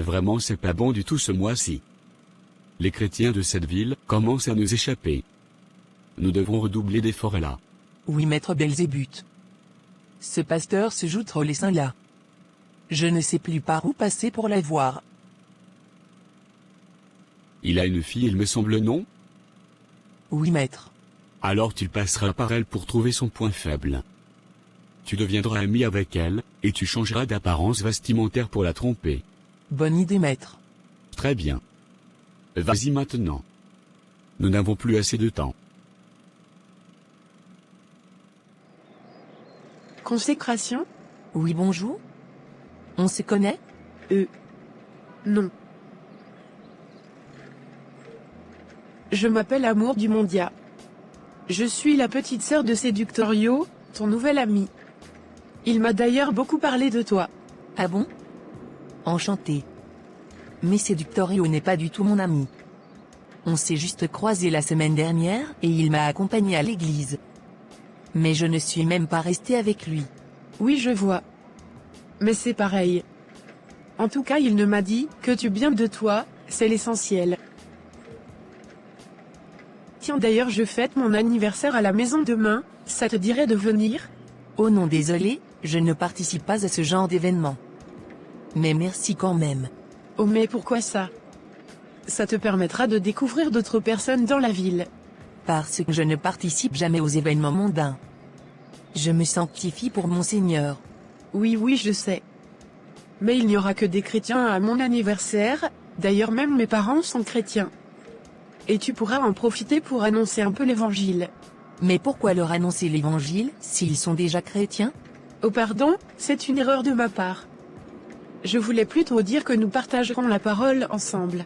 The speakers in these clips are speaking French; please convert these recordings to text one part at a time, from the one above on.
vraiment c'est pas bon du tout ce mois-ci. Les chrétiens de cette ville commencent à nous échapper. Nous devrons redoubler d'efforts là. Oui, maître Belzébuth. Ce pasteur se joue trop les seins là. Je ne sais plus par où passer pour la voir. Il a une fille, il me semble, non? Oui, maître. Alors tu passeras par elle pour trouver son point faible. Tu deviendras ami avec elle, et tu changeras d'apparence vestimentaire pour la tromper. Bonne idée, maître. Très bien. Vas-y maintenant. Nous n'avons plus assez de temps. Consécration? Oui, bonjour. On se connaît? Non. Je m'appelle Amour du Mondia. Je suis la petite sœur de Séductorio, ton nouvel ami. Il m'a d'ailleurs beaucoup parlé de toi. Ah bon? Enchanté. Mais Séductorio n'est pas du tout mon ami. On s'est juste croisés la semaine dernière et il m'a accompagné à l'église. Mais je ne suis même pas resté avec lui. Oui, je vois. Mais c'est pareil. En tout cas, il ne m'a dit que tu bien de toi, c'est l'essentiel. Tiens, d'ailleurs, je fête mon anniversaire à la maison demain, ça te dirait de venir? Oh non, désolé, je ne participe pas à ce genre d'événement. Mais merci quand même. Oh mais pourquoi ça? Ça te permettra de découvrir d'autres personnes dans la ville. Parce que je ne participe jamais aux événements mondains. Je me sanctifie pour mon Seigneur. Oui, je sais. Mais il n'y aura que des chrétiens à mon anniversaire, d'ailleurs même mes parents sont chrétiens. Et tu pourras en profiter pour annoncer un peu l'évangile. Mais pourquoi leur annoncer l'évangile, s'ils sont déjà chrétiens? Oh pardon, c'est une erreur de ma part. Je voulais plutôt dire que nous partagerons la parole ensemble.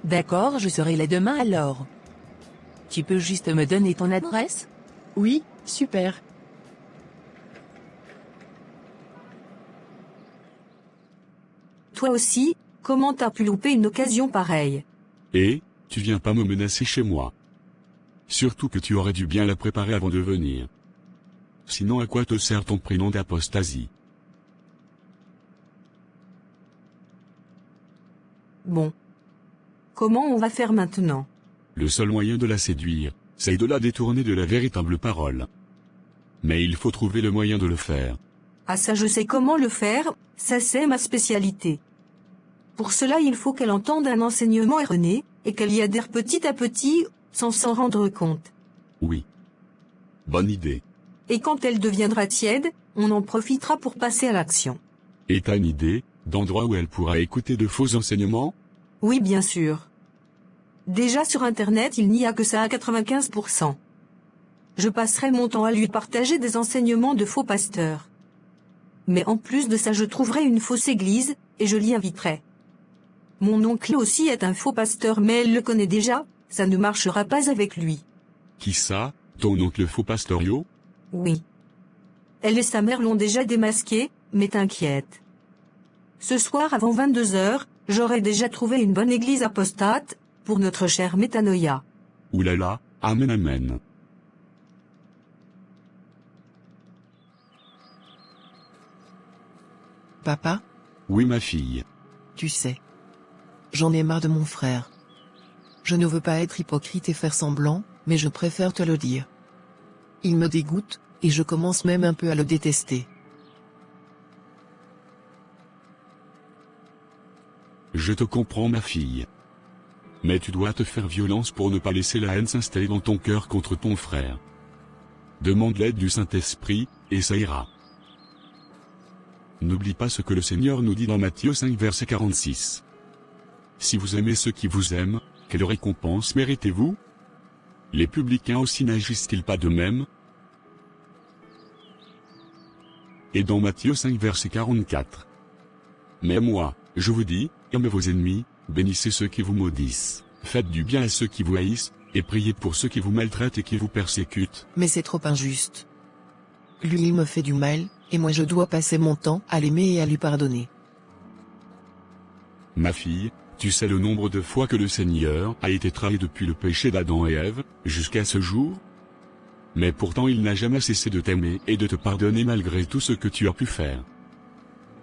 D'accord, je serai là demain alors. Tu peux juste me donner ton adresse? Oui, super. Toi aussi, comment t'as pu louper une occasion pareille? Et, tu viens pas me menacer chez moi. Surtout que tu aurais dû bien la préparer avant de venir. Sinon à quoi te sert ton prénom d'apostasie? Bon. Comment on va faire maintenant? Le seul moyen de la séduire, c'est de la détourner de la véritable parole. Mais il faut trouver le moyen de le faire. Ah ça je sais comment le faire, ça c'est ma spécialité. Pour cela il faut qu'elle entende un enseignement erroné, et qu'elle y adhère petit à petit, sans s'en rendre compte. Oui. Bonne idée. Et quand elle deviendra tiède, on en profitera pour passer à l'action. Et t'as une idée, d'endroit où elle pourra écouter de faux enseignements? Oui bien sûr. Déjà sur internet il n'y a que ça à 95%. Je passerai mon temps à lui partager des enseignements de faux pasteurs. Mais en plus de ça je trouverai une fausse église, et je l'y inviterai. Mon oncle aussi est un faux pasteur mais elle le connaît déjà, ça ne marchera pas avec lui. Qui ça, ton oncle faux pastorio? Oui. Elle et sa mère l'ont déjà démasqué, mais t'inquiète. Ce soir avant 22h, j'aurai déjà trouvé une bonne église apostate, pour notre chère Métanoïa. Oulala, amen amen. Papa, Oui ma fille. tu sais. J'en ai marre de mon frère. Je ne veux pas être hypocrite et faire semblant, mais je préfère te le dire. Il me dégoûte, et je commence même un peu à le détester. Je te comprends ma fille. Mais tu dois te faire violence pour ne pas laisser la haine s'installer dans ton cœur contre ton frère. Demande l'aide du Saint-Esprit, et ça ira. N'oublie pas ce que le Seigneur nous dit dans Matthieu 5 verset 46. Si vous aimez ceux qui vous aiment, quelle récompense méritez-vous? Les publicains aussi n'agissent-ils pas de même? Et dans Matthieu 5 verset 44. Mais moi, je vous dis, aimez vos ennemis, bénissez ceux qui vous maudissent, faites du bien à ceux qui vous haïssent, et priez pour ceux qui vous maltraitent et qui vous persécutent. Mais c'est trop injuste. Lui il me fait du mal, et moi je dois passer mon temps à l'aimer et à lui pardonner. Ma fille, tu sais le nombre de fois que le Seigneur a été trahi depuis le péché d'Adam et Ève, jusqu'à ce jour? Mais pourtant il n'a jamais cessé de t'aimer et de te pardonner malgré tout ce que tu as pu faire.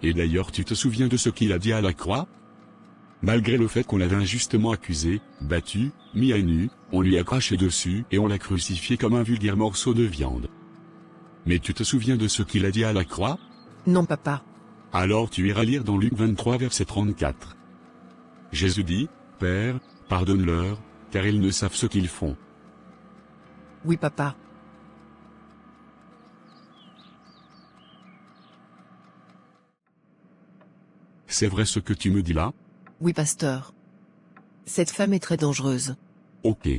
Et d'ailleurs tu te souviens de ce qu'il a dit à la croix? Malgré le fait qu'on l'avait injustement accusé, battu, mis à nu, on lui a craché dessus et on l'a crucifié comme un vulgaire morceau de viande. Mais tu te souviens de ce qu'il a dit à la croix? Non papa. Alors tu iras lire dans Luc 23 verset 34. Jésus dit, « Père, pardonne-leur, car ils ne savent ce qu'ils font. » Oui papa. C'est vrai ce que tu me dis là? Oui pasteur. Cette femme est très dangereuse. Ok.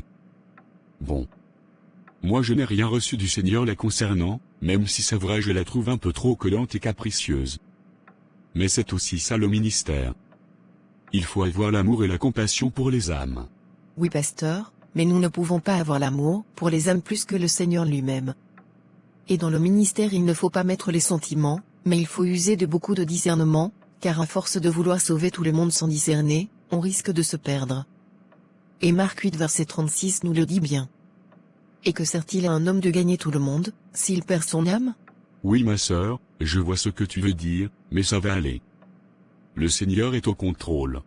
Bon. Moi je n'ai rien reçu du Seigneur la concernant, même si c'est vrai je la trouve un peu trop collante et capricieuse. Mais c'est aussi ça le ministère. Il faut avoir l'amour et la compassion pour les âmes. Oui pasteur, mais nous ne pouvons pas avoir l'amour pour les âmes plus que le Seigneur lui-même. Et dans le ministère il ne faut pas mettre les sentiments, mais il faut user de beaucoup de discernement, car à force de vouloir sauver tout le monde sans discerner, on risque de se perdre. Et Marc 8 verset 36 nous le dit bien. Et que sert-il à un homme de gagner tout le monde, s'il perd son âme? Oui ma sœur, je vois ce que tu veux dire, mais ça va aller. Le Seigneur est au contrôle.